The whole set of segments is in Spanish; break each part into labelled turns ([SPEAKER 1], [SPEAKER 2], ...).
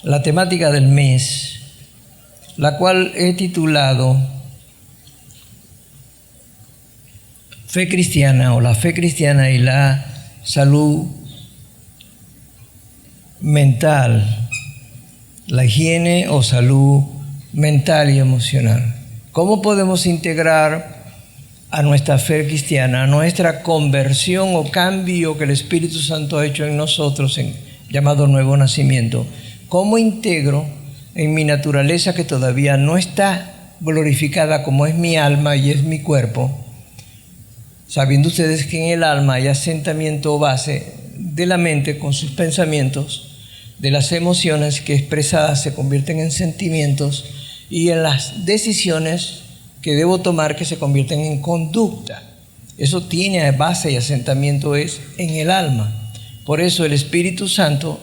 [SPEAKER 1] la temática del mes, la cual he titulado Fe cristiana o la fe cristiana y la salud mental, la higiene o salud mental y emocional. ¿Cómo podemos integrar a nuestra fe cristiana, a nuestra conversión o cambio que el Espíritu Santo ha hecho en nosotros, llamado nuevo nacimiento? ¿Cómo integro en mi naturaleza que todavía no está glorificada como es mi alma y es mi cuerpo, sabiendo ustedes que en el alma hay asentamiento base de la mente con sus pensamientos, de las emociones que expresadas se convierten en sentimientos y en las decisiones que debo tomar que se convierten en conducta? Eso tiene base y asentamiento es en el alma. Por eso el Espíritu Santo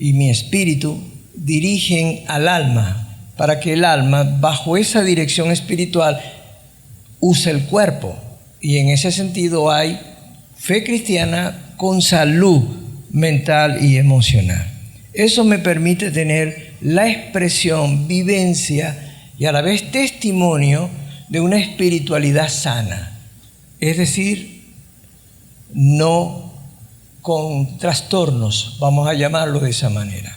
[SPEAKER 1] y mi espíritu dirigen al alma, para que el alma, bajo esa dirección espiritual, use el cuerpo. Y en ese sentido hay fe cristiana con salud mental y emocional. Eso me permite tener la expresión, vivencia y a la vez testimonio de una espiritualidad sana. Es decir, no con trastornos, vamos a llamarlo de esa manera.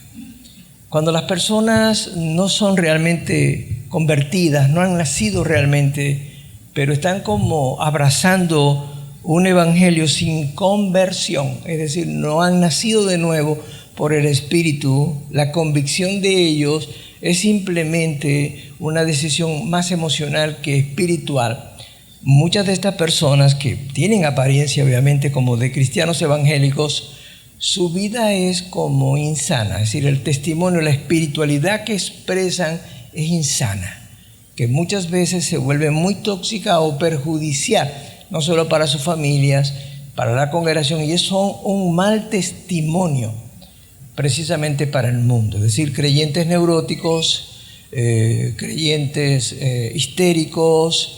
[SPEAKER 1] Cuando las personas no son realmente convertidas, no han nacido realmente, pero están como abrazando un evangelio sin conversión, es decir, no han nacido de nuevo por el Espíritu, la convicción de ellos es simplemente una decisión más emocional que espiritual. Muchas de estas personas que tienen apariencia obviamente como de cristianos evangélicos, su vida es como insana, es decir, el testimonio, la espiritualidad que expresan es insana, que muchas veces se vuelve muy tóxica o perjudicial, no solo para sus familias, para la congregación, y son un mal testimonio precisamente para el mundo. Es decir, creyentes neuróticos, creyentes histéricos,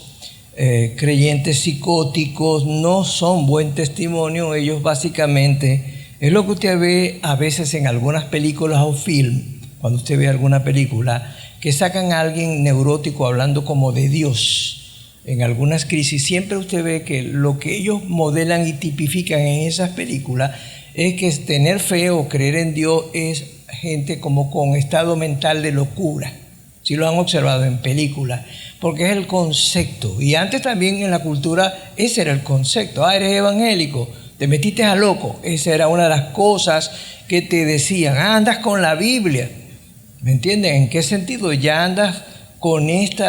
[SPEAKER 1] creyentes psicóticos no son buen testimonio. Ellos básicamente es lo que usted ve a veces en algunas películas o film, cuando usted ve alguna película que sacan a alguien neurótico hablando como de Dios en algunas crisis. Siempre usted ve que lo que ellos modelan y tipifican en esas películas es que tener fe o creer en Dios es gente como con estado mental de locura. Si lo han observado en películas, porque es el concepto. Y antes también en la cultura ese era el concepto. Eres evangélico, te metiste a loco. Esa era una de las cosas que te decían. Andas con la Biblia. ¿Me entienden? ¿En qué sentido? Ya andas con este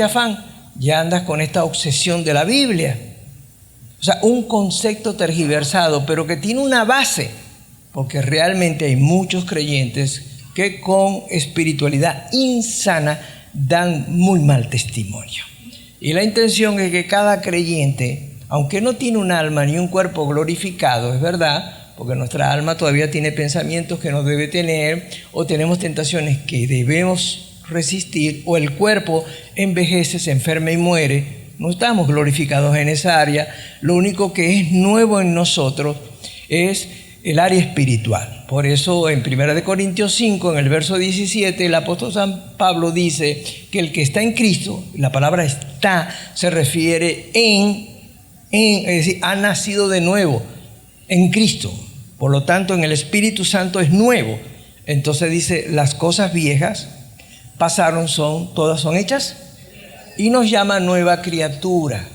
[SPEAKER 1] afán, ya andas con esta obsesión de la Biblia. O sea, un concepto tergiversado, pero que tiene una base, porque realmente hay muchos creyentes que con espiritualidad insana dan muy mal testimonio. Y la intención es que cada creyente, aunque no tiene un alma ni un cuerpo glorificado, es verdad, porque nuestra alma todavía tiene pensamientos que no debe tener, o tenemos tentaciones que debemos resistir, o el cuerpo envejece, se enferma y muere. No estamos glorificados en esa área. Lo único que es nuevo en nosotros es el área espiritual. Por eso en 1 Corintios 5, en el verso 17, el apóstol San Pablo dice que el que está en Cristo, la palabra está, se refiere es decir, ha nacido de nuevo en Cristo. Por lo tanto, en el Espíritu Santo es nuevo. Entonces dice, las cosas viejas pasaron, todas son hechas, y nos llama nueva criatura,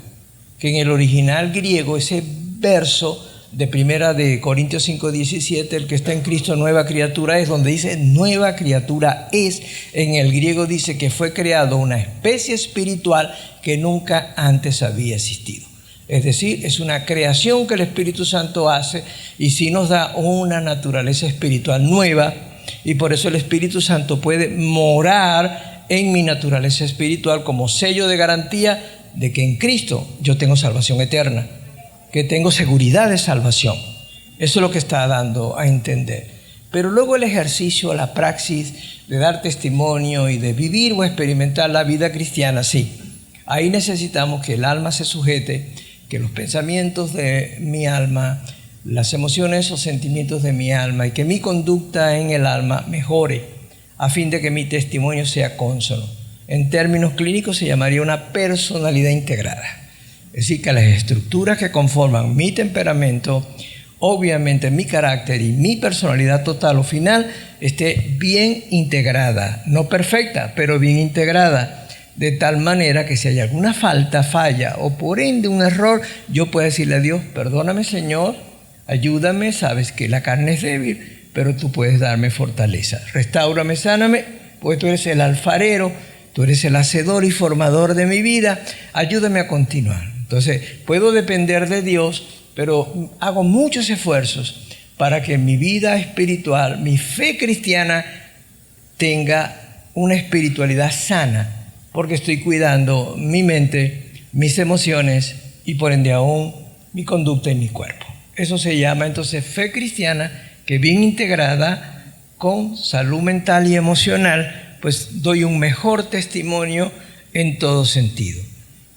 [SPEAKER 1] que en el original griego ese verso de 1 Corintios 5:17, el que está en Cristo nueva criatura es, donde dice nueva criatura es, en el griego dice que fue creado una especie espiritual que nunca antes había existido. Es decir, es una creación que el Espíritu Santo hace y sí nos da una naturaleza espiritual nueva, y por eso el Espíritu Santo puede morar en mi naturaleza espiritual como sello de garantía de que en Cristo yo tengo salvación eterna, que tengo seguridad de salvación. Eso es lo que está dando a entender. Pero luego el ejercicio, la praxis de dar testimonio y de vivir o experimentar la vida cristiana, sí. Ahí necesitamos que el alma se sujete, que los pensamientos de mi alma las emociones o sentimientos de mi alma y que mi conducta en el alma mejore a fin de que mi testimonio sea cónsono. En términos clínicos se llamaría una personalidad integrada. Es decir, que las estructuras que conforman mi temperamento, obviamente mi carácter y mi personalidad total o final esté bien integrada, no perfecta, pero bien integrada, de tal manera que si hay alguna falta, falla o por ende un error, yo pueda decirle a Dios, perdóname Señor, ayúdame, sabes que la carne es débil, pero tú puedes darme fortaleza. Restáurame, sáname, pues tú eres el alfarero, tú eres el hacedor y formador de mi vida, ayúdame a continuar. Entonces, puedo depender de Dios, pero hago muchos esfuerzos para que mi vida espiritual, mi fe cristiana, tenga una espiritualidad sana, porque estoy cuidando mi mente, mis emociones y por ende aún mi conducta y mi cuerpo. Eso se llama entonces fe cristiana, que bien integrada con salud mental y emocional, pues doy un mejor testimonio en todo sentido.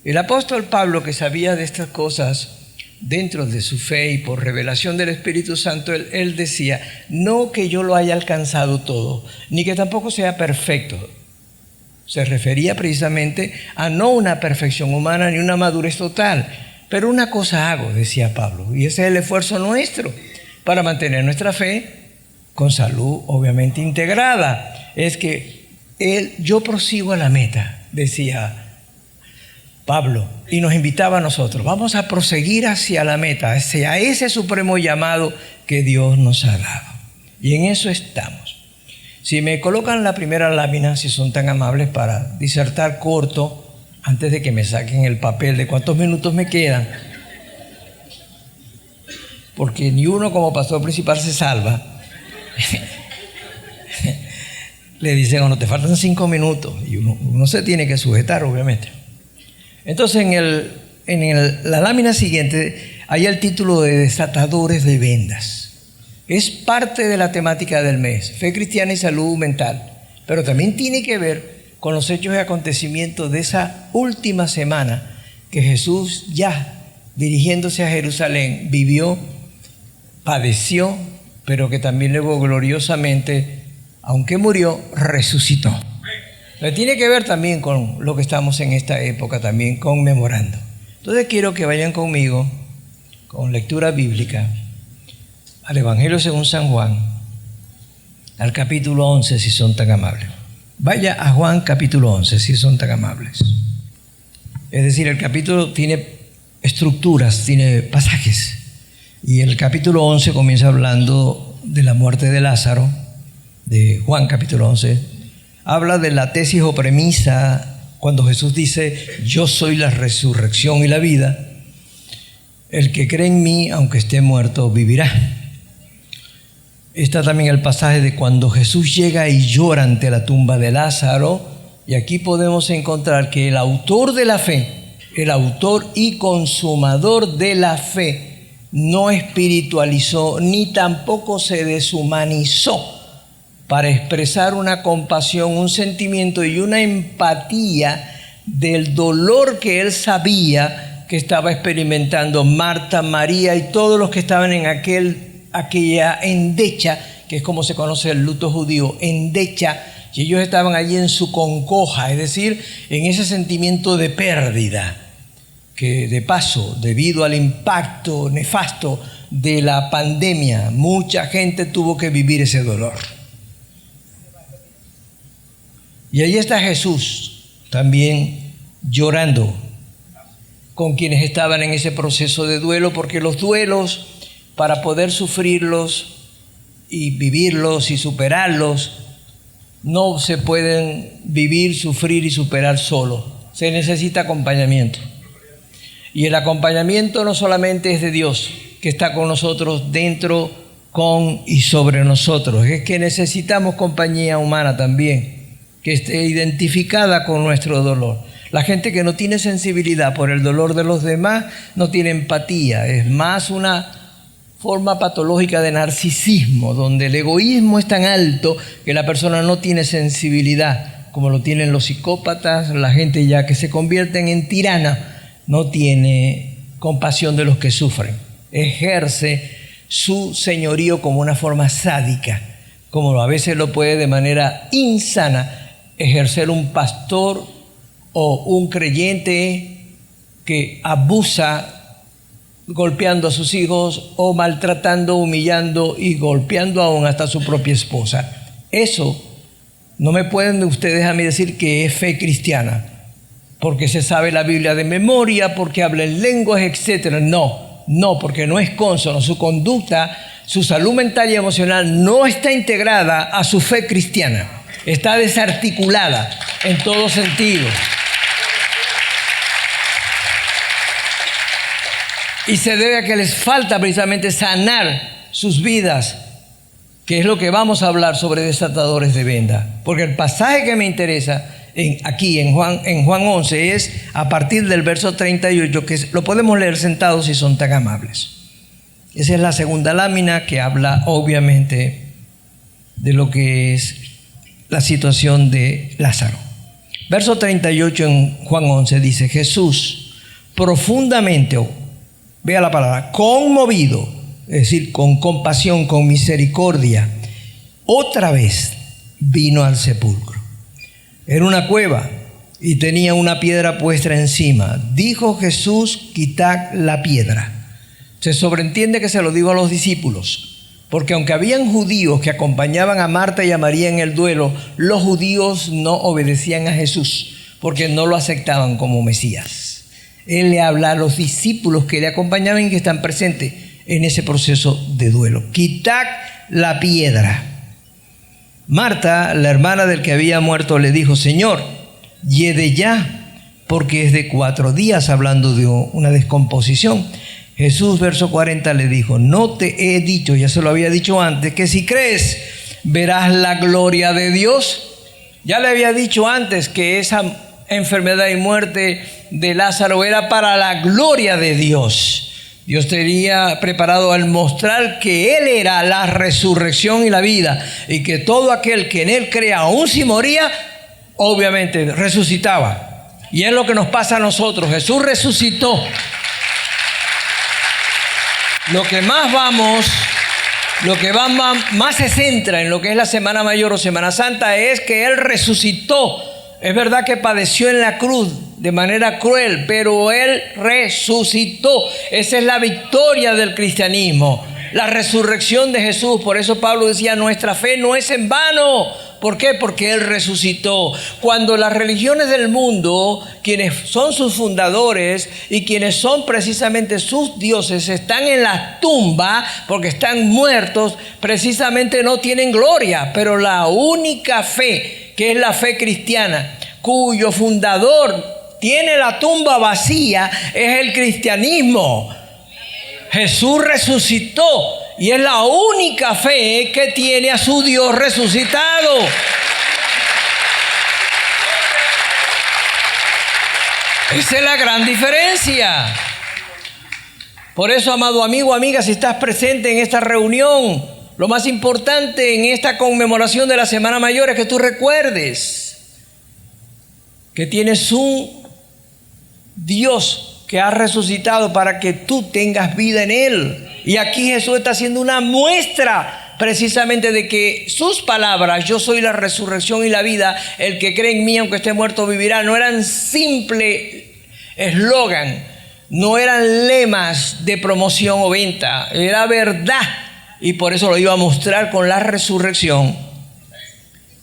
[SPEAKER 1] El apóstol Pablo, que sabía de estas cosas dentro de su fe y por revelación del Espíritu Santo, él decía, no que yo lo haya alcanzado todo, ni que tampoco sea perfecto. Se refería precisamente a no una perfección humana ni una madurez total, pero una cosa hago, decía Pablo, y ese es el esfuerzo nuestro para mantener nuestra fe con salud obviamente integrada. Es que yo prosigo a la meta, decía Pablo, y nos invitaba a nosotros, vamos a proseguir hacia la meta, hacia ese supremo llamado que Dios nos ha dado. Y en eso estamos. Si me colocan la primera lámina, si son tan amables, para disertar corto, antes de que me saquen el papel de cuántos minutos me quedan, porque ni uno como pastor principal se salva. Le dicen, no, te faltan 5 minutos, y uno se tiene que sujetar, obviamente. Entonces, en la lámina siguiente hay el título de Desatadores de Vendas. Es parte de la temática del mes, fe cristiana y salud mental, pero también tiene que ver con los hechos y acontecimientos de esa última semana que Jesús, ya dirigiéndose a Jerusalén, vivió, padeció, pero que también luego gloriosamente, aunque murió, resucitó. Pero tiene que ver también con lo que estamos en esta época también conmemorando. Entonces quiero que vayan conmigo con lectura bíblica al Evangelio según San Juan, al capítulo 11, si son tan amables. Vaya a Juan capítulo 11, si son tan amables. Es decir, el capítulo tiene estructuras, tiene pasajes. Y el capítulo 11 comienza hablando de la muerte de Lázaro, de Juan capítulo 11. Habla de la tesis o premisa cuando Jesús dice, yo soy la resurrección y la vida. El que cree en mí, aunque esté muerto, vivirá. Está también el pasaje de cuando Jesús llega y llora ante la tumba de Lázaro. Y aquí podemos encontrar que el autor de la fe, el autor y consumador de la fe, no espiritualizó ni tampoco se deshumanizó para expresar una compasión, un sentimiento y una empatía del dolor que él sabía que estaba experimentando Marta, María y todos los que estaban en aquella endecha, que es como se conoce el luto judío, endecha, y ellos estaban allí en su congoja, es decir, en ese sentimiento de pérdida, que de paso, debido al impacto nefasto de la pandemia, mucha gente tuvo que vivir ese dolor. Y ahí está Jesús también llorando con quienes estaban en ese proceso de duelo, porque los duelos, para poder sufrirlos y vivirlos y superarlos, no se pueden vivir, sufrir y superar solo. Se necesita acompañamiento. Y el acompañamiento no solamente es de Dios, que está con nosotros, dentro, con y sobre nosotros. Es que necesitamos compañía humana también, que esté identificada con nuestro dolor. La gente que no tiene sensibilidad por el dolor de los demás no tiene empatía. Es más una forma patológica de narcisismo, donde el egoísmo es tan alto que la persona no tiene sensibilidad, como lo tienen los psicópatas, la gente ya que se convierten en tirana, no tiene compasión de los que sufren. Ejerce su señorío como una forma sádica, como a veces lo puede de manera insana ejercer un pastor o un creyente que abusa golpeando a sus hijos o maltratando, humillando y golpeando aún hasta a su propia esposa. Eso no me pueden ustedes a mí decir que es fe cristiana, porque se sabe la Biblia de memoria, porque habla en lenguas, etc. No, porque no es consono. Su conducta, su salud mental y emocional no está integrada a su fe cristiana. Está desarticulada en todo sentido. Y se debe a que les falta precisamente sanar sus vidas, que es lo que vamos a hablar sobre desatadores de venda. Porque el pasaje que me interesa aquí en Juan 11 es a partir del verso 38, que lo podemos leer sentados si son tan amables. Esa es la segunda lámina que habla obviamente de lo que es la situación de Lázaro. Verso 38 en Juan 11 dice: Jesús profundamente, vea la palabra, conmovido, es decir, con compasión, con misericordia, otra vez vino al sepulcro. Era una cueva y tenía una piedra puesta encima. Dijo Jesús: quitad la piedra. Se sobreentiende que se lo digo a los discípulos, porque aunque habían judíos que acompañaban a Marta y a María en el duelo, los judíos no obedecían a Jesús porque no lo aceptaban como Mesías. Él le habla a los discípulos que le acompañaban y que están presentes en ese proceso de duelo. Quitad la piedra. Marta, la hermana del que había muerto, le dijo: Señor, hiede ya, porque es de 4 días, hablando de una descomposición. Jesús, verso 40, le dijo: no te he dicho, ya se lo había dicho antes, que si crees verás la gloria de Dios. Ya le había dicho antes que esa enfermedad y muerte de Lázaro era para la gloria de Dios. Dios tenía preparado al mostrar que Él era la resurrección y la vida, y que todo aquel que en Él crea, aun si moría, obviamente resucitaba. Y es lo que nos pasa a nosotros. Jesús resucitó. Lo que más se centra en lo que es la Semana Mayor o Semana Santa es que Él resucitó. Es verdad que padeció en la cruz de manera cruel, pero Él resucitó. Esa es la victoria del cristianismo, la resurrección de Jesús. Por eso Pablo decía: nuestra fe no es en vano. ¿Por qué? Porque Él resucitó. Cuando las religiones del mundo, quienes son sus fundadores y quienes son precisamente sus dioses, están en la tumba porque están muertos, precisamente no tienen gloria. Pero la única fe, que es la fe cristiana, cuyo fundador tiene la tumba vacía, es el cristianismo. Jesús resucitó y es la única fe que tiene a su Dios resucitado. Esa es la gran diferencia. Por eso, amado amigo, amiga, si estás presente en esta reunión, lo más importante en esta conmemoración de la Semana Mayor es que tú recuerdes que tienes un Dios que ha resucitado para que tú tengas vida en Él. Y aquí Jesús está haciendo una muestra precisamente de que sus palabras: yo soy la resurrección y la vida, el que cree en mí aunque esté muerto vivirá, no eran simple eslogan, no eran lemas de promoción o venta, era verdad. Y por eso lo iba a mostrar con la resurrección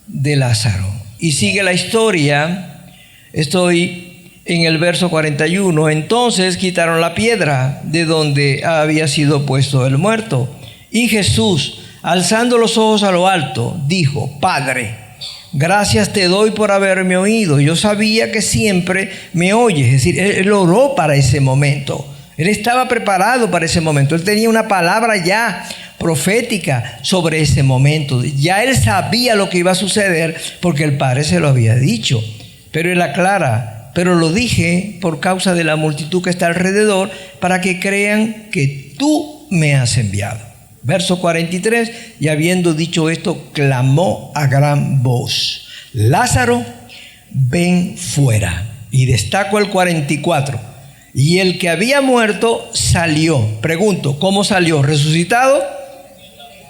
[SPEAKER 1] de Lázaro. Y sigue la historia. Estoy en el verso 41. Entonces quitaron la piedra de donde había sido puesto el muerto. Y Jesús, alzando los ojos a lo alto, dijo: Padre, gracias te doy por haberme oído. Yo sabía que siempre me oyes. Es decir, él oró para ese momento. Él estaba preparado para ese momento. Él tenía una palabra ya profética sobre ese momento. Ya él sabía lo que iba a suceder porque el Padre se lo había dicho. Pero él aclara: pero lo dije por causa de la multitud que está alrededor, para que crean que tú me has enviado. Verso 43, y habiendo dicho esto, clamó a gran voz: Lázaro, ven fuera. Y destaco el 44. Y el que había muerto salió. Pregunto, ¿cómo salió? ¿Resucitado?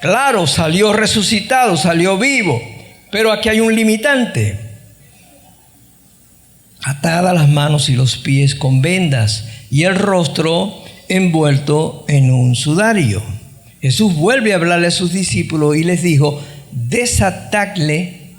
[SPEAKER 1] Claro, salió resucitado, salió vivo. Pero aquí hay un limitante. Atadas las manos y los pies con vendas y el rostro envuelto en un sudario. Jesús vuelve a hablarle a sus discípulos y les dijo: desatadle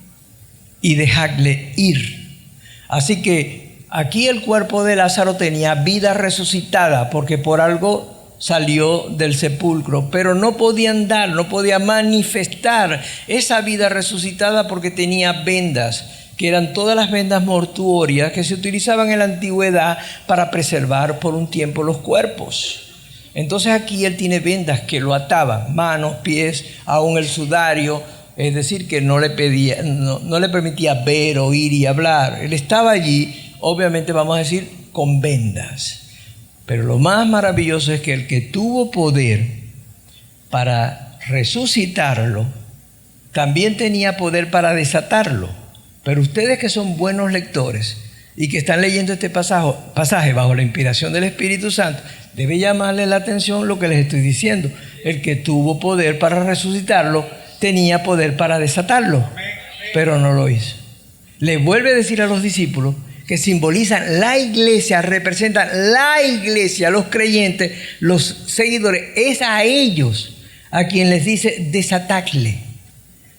[SPEAKER 1] y dejadle ir. Así que aquí el cuerpo de Lázaro tenía vida resucitada, porque por algo salió del sepulcro, pero no podía andar, no podía manifestar esa vida resucitada porque tenía vendas, que eran todas las vendas mortuorias que se utilizaban en la antigüedad para preservar por un tiempo los cuerpos. Entonces aquí él tiene vendas que lo ataban, manos, pies, aún el sudario, es decir, que no le permitía ver, oír y hablar. Él estaba allí, obviamente vamos a decir, con vendas. Pero lo más maravilloso es que el que tuvo poder para resucitarlo, también tenía poder para desatarlo. Pero ustedes que son buenos lectores y que están leyendo este pasaje bajo la inspiración del Espíritu Santo, debe llamarles la atención lo que les estoy diciendo. El que tuvo poder para resucitarlo, tenía poder para desatarlo, pero no lo hizo. Le vuelve a decir a los discípulos que simbolizan la iglesia, representan la iglesia, los creyentes, los seguidores. Es a ellos a quien les dice: desatadle.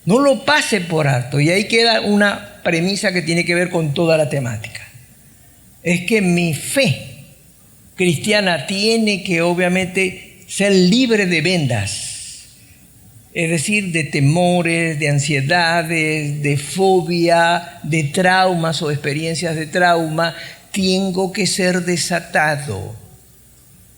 [SPEAKER 1] No lo pase por alto. Y ahí queda una premisa que tiene que ver con toda la temática. Es que mi fe cristiana tiene que obviamente ser libre de vendas. Es decir, de temores, de ansiedades, de fobia, de traumas o experiencias de trauma. Tengo que ser desatado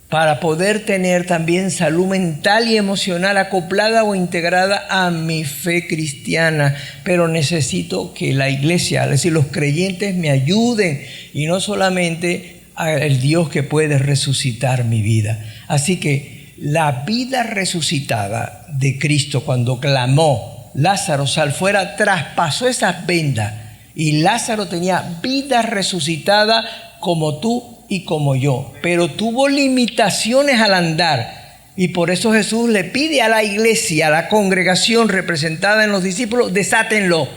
[SPEAKER 1] para poder tener también salud mental y emocional acoplada o integrada a mi fe cristiana. Pero necesito que la iglesia, es decir, los creyentes me ayuden, y no solamente el Dios que puede resucitar mi vida. Así que la vida resucitada de Cristo, cuando clamó: Lázaro, sal fuera, traspasó esas vendas, y Lázaro tenía vida resucitada como tú y como yo, pero tuvo limitaciones al andar, y por eso Jesús le pide a la iglesia, a la congregación representada en los discípulos: desátenlo,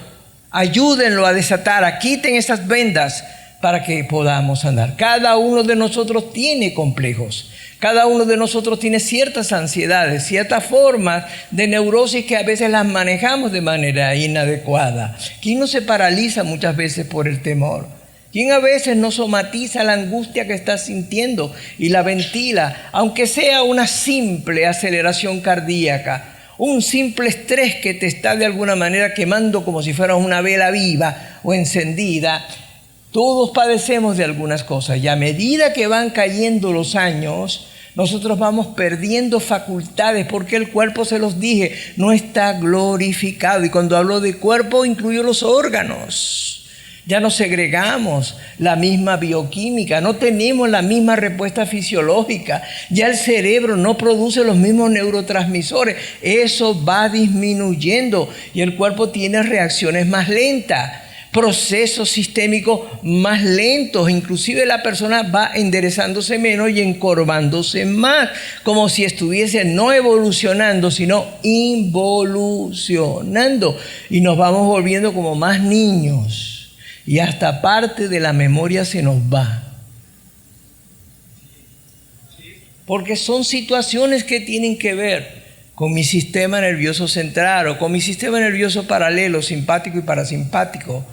[SPEAKER 1] ayúdenlo a desatar, quiten esas vendas para que podamos andar. Cada uno de nosotros tiene complejos. Cada uno de nosotros tiene ciertas ansiedades, ciertas formas de neurosis que a veces las manejamos de manera inadecuada. ¿Quién no se paraliza muchas veces por el temor? ¿Quién a veces no somatiza la angustia que está sintiendo y la ventila, aunque sea una simple aceleración cardíaca, un simple estrés que te está de alguna manera quemando como si fuera una vela viva o encendida? Todos padecemos de algunas cosas, y a medida que van cayendo los años, nosotros vamos perdiendo facultades, porque el cuerpo, se los dije, no está glorificado. Y cuando hablo de cuerpo, incluyo los órganos. Ya no segregamos la misma bioquímica, no tenemos la misma respuesta fisiológica. Ya el cerebro no produce los mismos neurotransmisores. Eso va disminuyendo y el cuerpo tiene reacciones más lentas, procesos sistémicos más lentos. Inclusive la persona va enderezándose menos y encorvándose más, como si estuviese no evolucionando, sino involucionando. Y nos vamos volviendo como más niños. Y hasta parte de la memoria se nos va. Porque son situaciones que tienen que ver con mi sistema nervioso central o con mi sistema nervioso paralelo, simpático y parasimpático.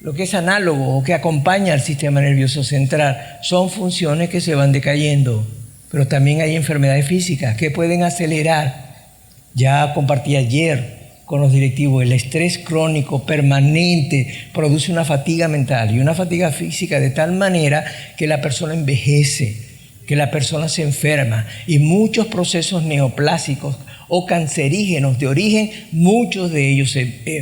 [SPEAKER 1] Lo que es análogo o que acompaña al sistema nervioso central. Son funciones que se van decayendo. Pero también hay enfermedades físicas que pueden acelerar. Ya compartí ayer con los directivos, el estrés crónico permanente produce una fatiga mental y una fatiga física de tal manera que la persona envejece, que la persona se enferma, y muchos procesos neoplásicos o cancerígenos de origen, muchos de ellos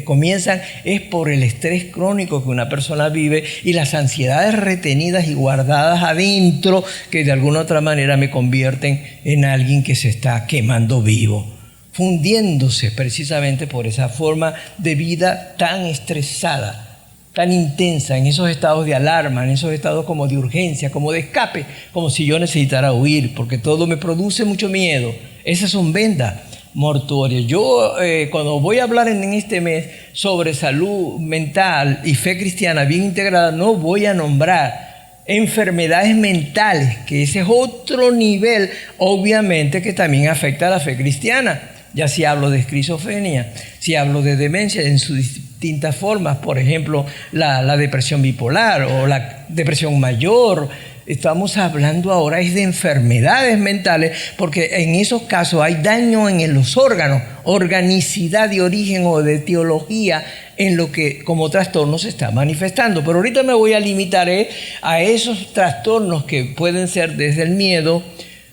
[SPEAKER 1] comienzan es por el estrés crónico que una persona vive y las ansiedades retenidas y guardadas adentro, que de alguna otra manera me convierten en alguien que se está quemando vivo, fundiéndose precisamente por esa forma de vida tan estresada. tan intensa, en esos estados de alarma, en esos estados como de urgencia, como de escape, como si yo necesitara huir, porque todo me produce mucho miedo. Esas son vendas mortuorias. Yo cuando voy a hablar en este mes sobre salud mental y fe cristiana bien integrada, no voy a nombrar enfermedades mentales, que ese es otro nivel, obviamente, que también afecta a la fe cristiana. Ya si hablo de esquizofrenia, si hablo de demencia en sus distintas formas, por ejemplo, la depresión bipolar o la depresión mayor. Estamos hablando ahora es de enfermedades mentales, porque en esos casos hay daño en los órganos, organicidad de origen o de etiología en lo que como trastorno se está manifestando. Pero ahorita me voy a limitar a esos trastornos que pueden ser desde el miedo,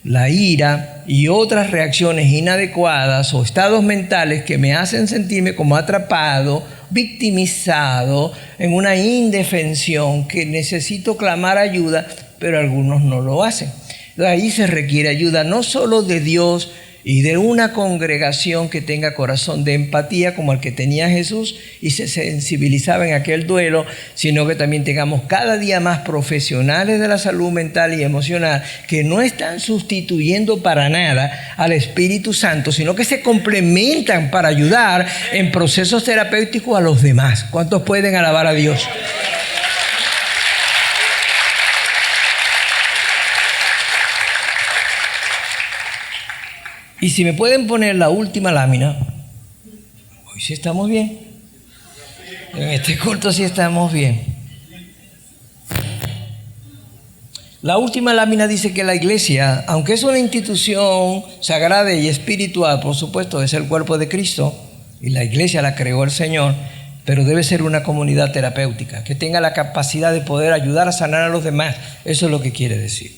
[SPEAKER 1] la ira y otras reacciones inadecuadas o estados mentales que me hacen sentirme como atrapado, victimizado, en una indefensión, que necesito clamar ayuda, pero algunos no lo hacen. Ahí se requiere ayuda no solo de Dios y de una congregación que tenga corazón de empatía como el que tenía Jesús y se sensibilizaba en aquel duelo, sino que también tengamos cada día más profesionales de la salud mental y emocional que no están sustituyendo para nada al Espíritu Santo, sino que se complementan para ayudar en procesos terapéuticos a los demás. ¿Cuántos pueden alabar a Dios? Y si me pueden poner la última lámina, hoy sí estamos bien. En este culto sí estamos bien. La última lámina dice que la iglesia, aunque es una institución sagrada y espiritual, por supuesto, es el cuerpo de Cristo, y la iglesia la creó el Señor, pero debe ser una comunidad terapéutica, que tenga la capacidad de poder ayudar a sanar a los demás. Eso es lo que quiere decir.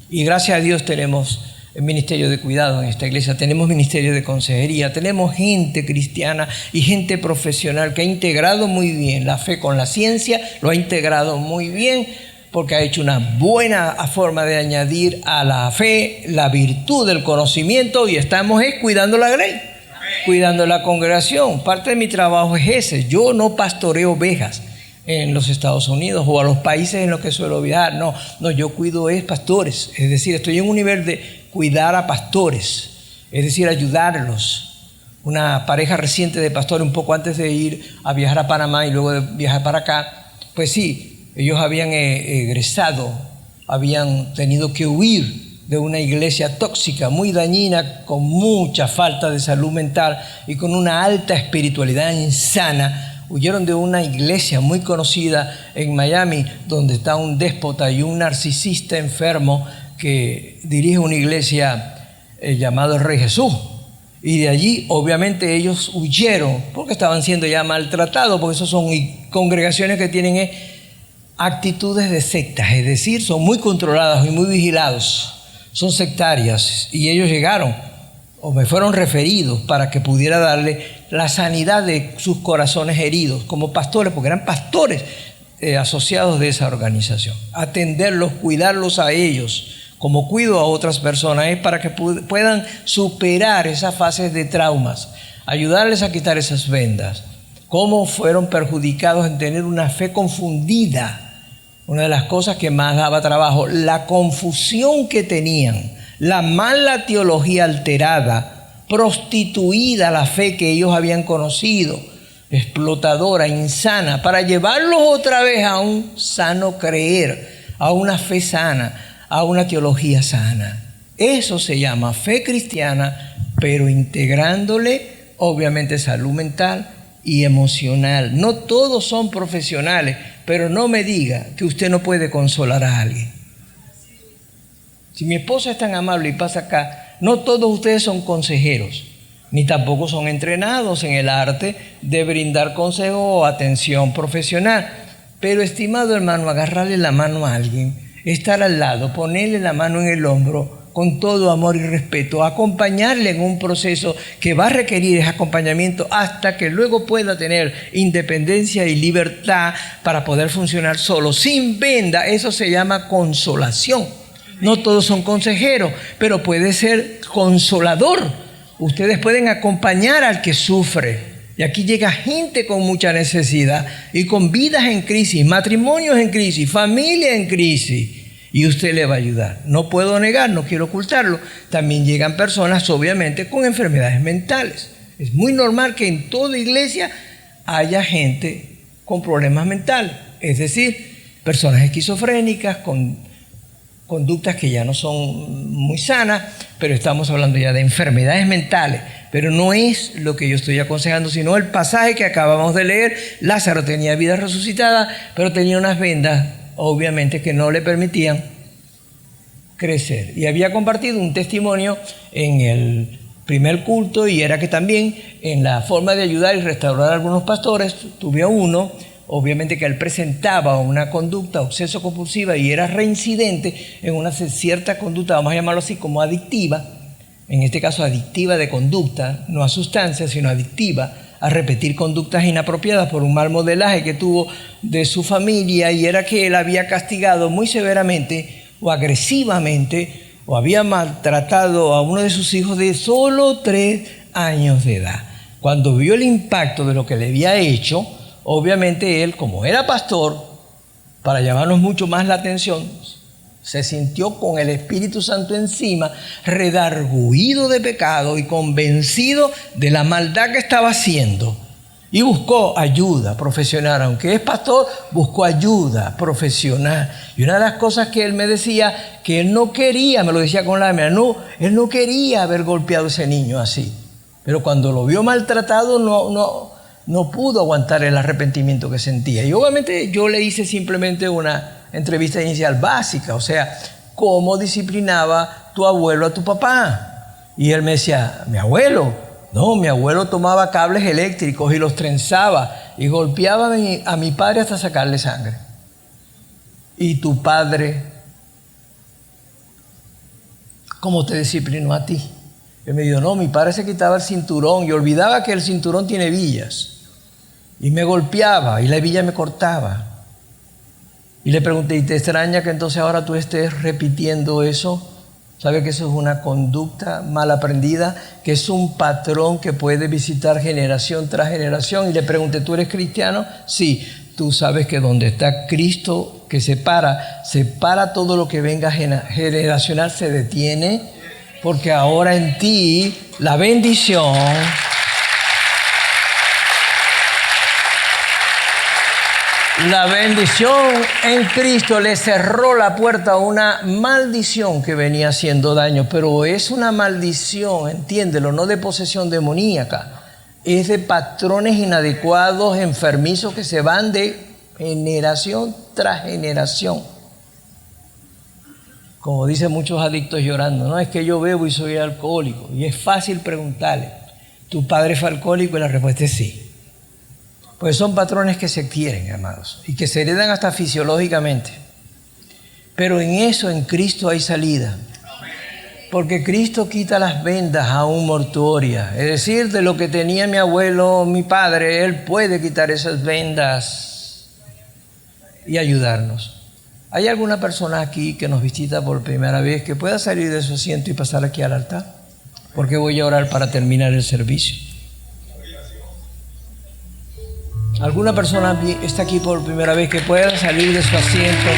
[SPEAKER 1] Y gracias a Dios tenemos el ministerio de cuidado en esta iglesia, tenemos ministerio de consejería, tenemos gente cristiana y gente profesional que ha integrado muy bien la fe con la ciencia, lo ha integrado muy bien porque ha hecho una buena forma de añadir a la fe la virtud del conocimiento, y estamos cuidando la grey, cuidando la congregación. Parte de mi trabajo es ese. Yo no pastoreo ovejas en los Estados Unidos o a los países en los que suelo viajar. No, yo cuido pastores. Es decir, estoy en un nivel de cuidar a pastores, es decir, ayudarlos. Una pareja reciente de pastores, un poco antes de ir a viajar a Panamá y luego de viajar para acá, pues sí, ellos habían egresado, habían tenido que huir de una iglesia tóxica, muy dañina, con mucha falta de salud mental y con una alta espiritualidad insana. Huyeron de una iglesia muy conocida en Miami, donde está un déspota y un narcisista enfermo que dirige una iglesia llamada el Rey Jesús. Y de allí, obviamente, ellos huyeron porque estaban siendo ya maltratados, porque esos son congregaciones que tienen actitudes de sectas, es decir, son muy controlados y muy vigilados, son sectarias. Y ellos llegaron, o me fueron referidos, para que pudiera darle la sanidad de sus corazones heridos como pastores, porque eran pastores asociados de esa organización. Atenderlos, cuidarlos a ellos, como cuido a otras personas, es para que puedan superar esas fases de traumas, ayudarles a quitar esas vendas. Cómo fueron perjudicados en tener una fe confundida. Una de las cosas que más daba trabajo, la confusión que tenían, la mala teología alterada, prostituida la fe que ellos habían conocido, explotadora, insana, para llevarlos otra vez a un sano creer, a una fe sana, a una teología sana. Eso se llama fe cristiana, pero integrándole obviamente salud mental y emocional. No todos son profesionales, pero no me diga que usted no puede consolar a alguien. Si mi esposa es tan amable y pasa acá, no todos ustedes son consejeros, ni tampoco son entrenados en el arte de brindar consejo o atención profesional. Pero, estimado hermano, agarrarle la mano a alguien, estar al lado, ponerle la mano en el hombro con todo amor y respeto, acompañarle en un proceso que va a requerir ese acompañamiento hasta que luego pueda tener independencia y libertad para poder funcionar solo, sin venda. Eso se llama consolación. No todos son consejeros, pero puede ser consolador. Ustedes pueden acompañar al que sufre Y aquí llega gente con mucha necesidad y con vidas en crisis, matrimonios en crisis, familia en crisis. Y usted le va a ayudar. No puedo negar, no quiero ocultarlo. También llegan personas, obviamente, con enfermedades mentales. Es muy normal que en toda iglesia haya gente con problemas mentales. Es decir, personas esquizofrénicas, con conductas que ya no son muy sanas, pero estamos hablando ya de enfermedades mentales. Pero no es lo que yo estoy aconsejando, sino el pasaje que acabamos de leer. Lázaro tenía vida resucitada, pero tenía unas vendas, obviamente, que no le permitían crecer. Y había compartido un testimonio en el primer culto, y era que también en la forma de ayudar y restaurar a algunos pastores, tuve a uno, obviamente, que él presentaba una conducta obseso compulsiva y era reincidente en una cierta conducta, vamos a llamarlo así, como adictiva, en este caso adictiva de conducta, no a sustancias, sino adictiva, a repetir conductas inapropiadas por un mal modelaje que tuvo de su familia, y era que él había castigado muy severamente o agresivamente o había maltratado a uno de sus hijos de solo 3 años de edad. Cuando vio el impacto de lo que le había hecho, obviamente él, como era pastor, para llamarnos mucho más la atención, se sintió con el Espíritu Santo encima, redarguido de pecado y convencido de la maldad que estaba haciendo. Y buscó ayuda profesional. Aunque es pastor, buscó ayuda profesional. Y una de las cosas que él me decía, que él no quería, me lo decía con lágrimas, no, él no quería haber golpeado a ese niño así. Pero cuando lo vio maltratado, no pudo aguantar el arrepentimiento que sentía. Y obviamente yo le hice simplemente una entrevista inicial básica, o sea, ¿cómo disciplinaba tu abuelo a tu papá? Y él me decía, mi abuelo tomaba cables eléctricos y los trenzaba y golpeaba a mi padre hasta sacarle sangre. ¿Y tu padre cómo te disciplinó a ti? Él me dijo, no, mi padre se quitaba el cinturón y olvidaba que el cinturón tiene villas. Y me golpeaba y la villa me cortaba. Y le pregunté, ¿y te extraña que entonces ahora tú estés repitiendo eso? ¿Sabe que eso es una conducta mal aprendida? Que es un patrón que puede visitar generación tras generación. Y le pregunté, ¿tú eres cristiano? Sí. Tú sabes que donde está Cristo, que separa todo lo que venga generacional, se detiene. Porque ahora en ti la bendición en Cristo le cerró la puerta a una maldición que venía haciendo daño, pero es una maldición, entiéndelo, no de posesión demoníaca, es de patrones inadecuados, enfermizos que se van de generación tras generación. Como dicen muchos adictos llorando, no, es que yo bebo y soy alcohólico. Y es fácil preguntarle, ¿tu padre fue alcohólico? Y la respuesta es sí. Pues son patrones que se adquieren, amados, y que se heredan hasta fisiológicamente. Pero en eso, en Cristo hay salida. Porque Cristo quita las vendas aún mortuorias. Es decir, de lo que tenía mi abuelo, mi padre, Él puede quitar esas vendas y ayudarnos. ¿Hay alguna persona aquí que nos visita por primera vez que pueda salir de su asiento y pasar aquí al altar? Porque voy a orar para terminar el servicio. ¿Alguna persona está aquí por primera vez que pueda salir de su asiento?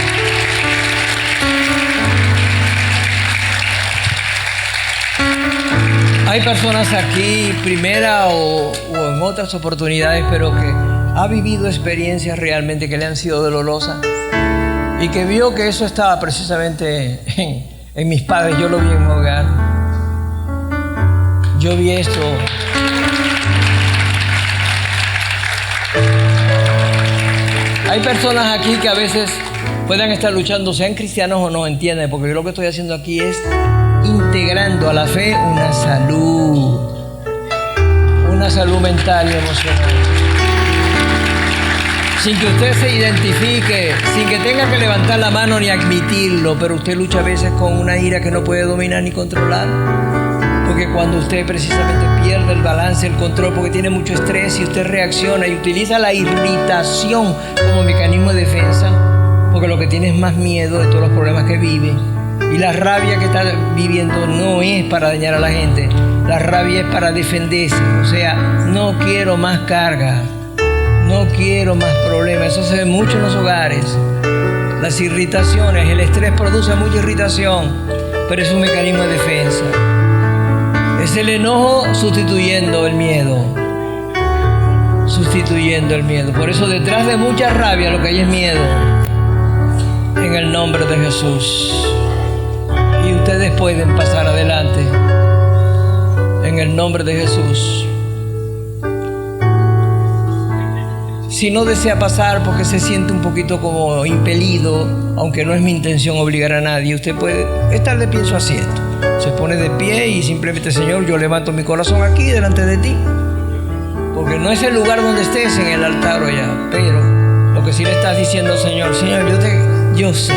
[SPEAKER 1] Hay personas aquí, primera o en otras oportunidades, pero que ha vivido experiencias realmente que le han sido dolorosas y que vio que eso estaba precisamente en mis padres. Yo lo vi en mi hogar. Yo vi esto. Hay personas aquí que a veces puedan estar luchando, sean cristianos o no, entienden, porque yo lo que estoy haciendo aquí es integrando a la fe una salud mental y emocional. Sin que usted se identifique, sin que tenga que levantar la mano ni admitirlo, pero usted lucha a veces con una ira que no puede dominar ni controlar. Porque cuando usted precisamente pierde el balance, el control, porque tiene mucho estrés y usted reacciona y utiliza la irritación como mecanismo de defensa, porque lo que tiene es más miedo de todos los problemas que vive. Y la rabia que está viviendo no es para dañar a la gente. La rabia es para defenderse. O sea, no quiero más carga. No quiero más problemas. Eso se ve mucho en los hogares. Las irritaciones, el estrés produce mucha irritación, pero es un mecanismo de defensa. Es el enojo sustituyendo el miedo. Sustituyendo el miedo. Por eso detrás de mucha rabia lo que hay es miedo. En el nombre de Jesús. Y ustedes pueden pasar adelante. En el nombre de Jesús. Si no desea pasar porque se siente un poquito como impelido, aunque no es mi intención obligar a nadie, usted puede estar de pie en su asiento. Se pone de pie y simplemente, Señor, yo levanto mi corazón aquí delante de ti. Porque no es el lugar donde estés, en el altar o allá. Pero lo que sí le estás diciendo, Señor, yo sé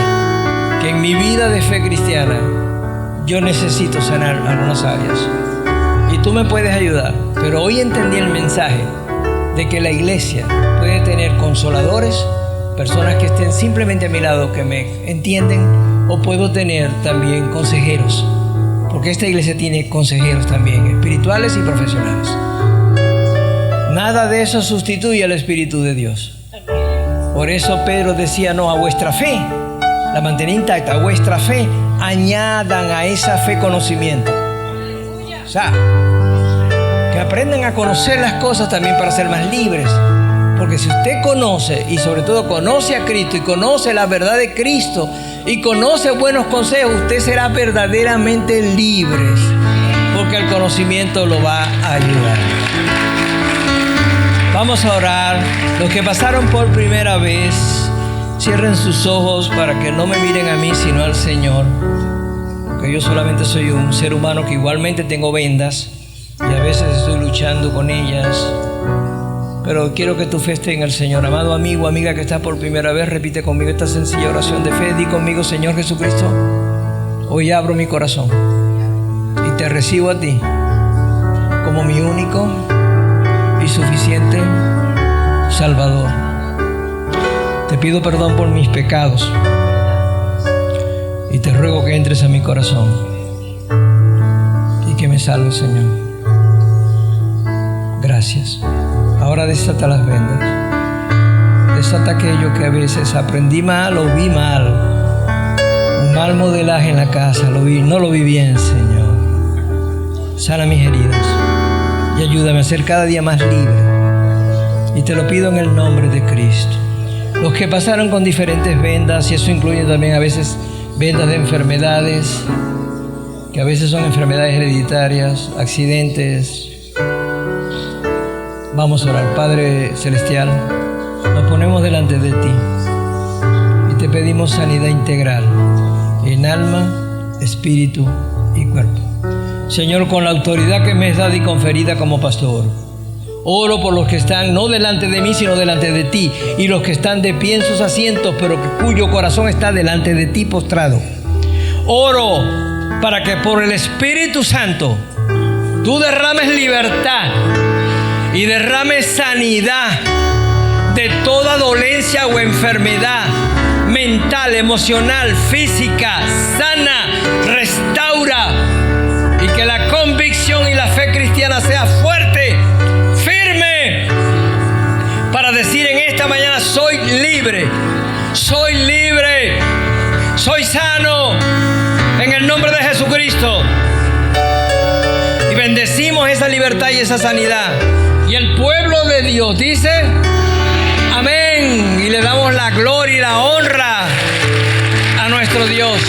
[SPEAKER 1] que en mi vida de fe cristiana yo necesito sanar algunas áreas. Y tú me puedes ayudar. Pero hoy entendí el mensaje de que la iglesia puede tener consoladores, personas que estén simplemente a mi lado, que me entienden, o puedo tener también consejeros, porque esta iglesia tiene consejeros también, espirituales y profesionales. Nada de eso sustituye al Espíritu de Dios. Por eso Pedro decía, no, a vuestra fe, la mantenía intacta, a vuestra fe, añadan a esa fe conocimiento. O sea, que aprendan a conocer las cosas también para ser más libres. Porque si usted conoce, y sobre todo conoce a Cristo, y conoce la verdad de Cristo, y conoce buenos consejos, usted será verdaderamente libre. Porque el conocimiento lo va a ayudar. Vamos a orar. Los que pasaron por primera vez, cierren sus ojos para que no me miren a mí, sino al Señor. Porque yo solamente soy un ser humano que igualmente tengo vendas. Y a veces estoy luchando con ellas. Pero quiero que tu fe esté en el Señor. Amado amigo, amiga que está por primera vez, repite conmigo esta sencilla oración de fe. Di conmigo, Señor Jesucristo, hoy abro mi corazón y te recibo a ti como mi único y suficiente Salvador. Te pido perdón por mis pecados y te ruego que entres a mi corazón y que me salves, Señor. Gracias. Ahora desata las vendas. Desata aquello que a veces aprendí mal o vi mal. Un mal modelaje en la casa. No lo vi bien, Señor. Sana mis heridas. Y ayúdame a ser cada día más libre. Y te lo pido en el nombre de Cristo. Los que pasaron con diferentes vendas, y eso incluye también a veces vendas de enfermedades, que a veces son enfermedades hereditarias, accidentes. Vamos a orar. Padre Celestial, nos ponemos delante de ti y te pedimos sanidad integral en alma, espíritu y cuerpo. Señor, con la autoridad que me has dado y conferida como pastor, oro por los que están no delante de mí, sino delante de ti, y los que están de pie en sus asientos, pero cuyo corazón está delante de ti postrado. Oro para que por el Espíritu Santo tú derrames libertad y derrame sanidad de toda dolencia o enfermedad mental, emocional, física, sana, restaura, y que la convicción y la fe cristiana sea fuerte, firme, para decir en esta mañana: soy libre, soy sano, en el nombre de Jesucristo. Y bendecimos esa libertad y esa sanidad. Y el pueblo de Dios dice amén. Y le damos la gloria y la honra a nuestro Dios.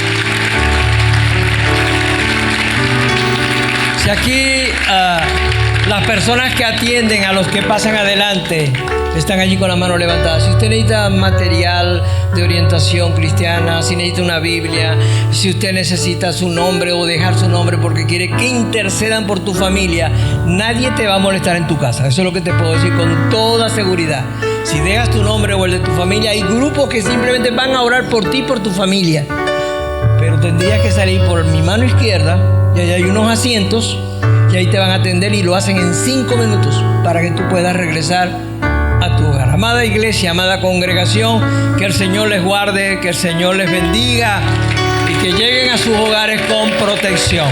[SPEAKER 1] Si aquí las personas que atienden a los que pasan adelante están allí con la mano levantada, si usted necesita material de orientación cristiana, si necesita una Biblia, si usted necesita su nombre o dejar su nombre porque quiere que intercedan por tu familia, nadie te va a molestar en tu casa. Eso es lo que te puedo decir con toda seguridad. Si dejas tu nombre o el de tu familia, hay grupos que simplemente van a orar por ti y por tu familia. Pero tendrías que salir por mi mano izquierda y ahí hay unos asientos y ahí te van a atender, y lo hacen en 5 minutos para que tú puedas regresar a tu hogar. Amada iglesia, amada congregación, que el Señor les guarde, que el Señor les bendiga y que lleguen a sus hogares con protección.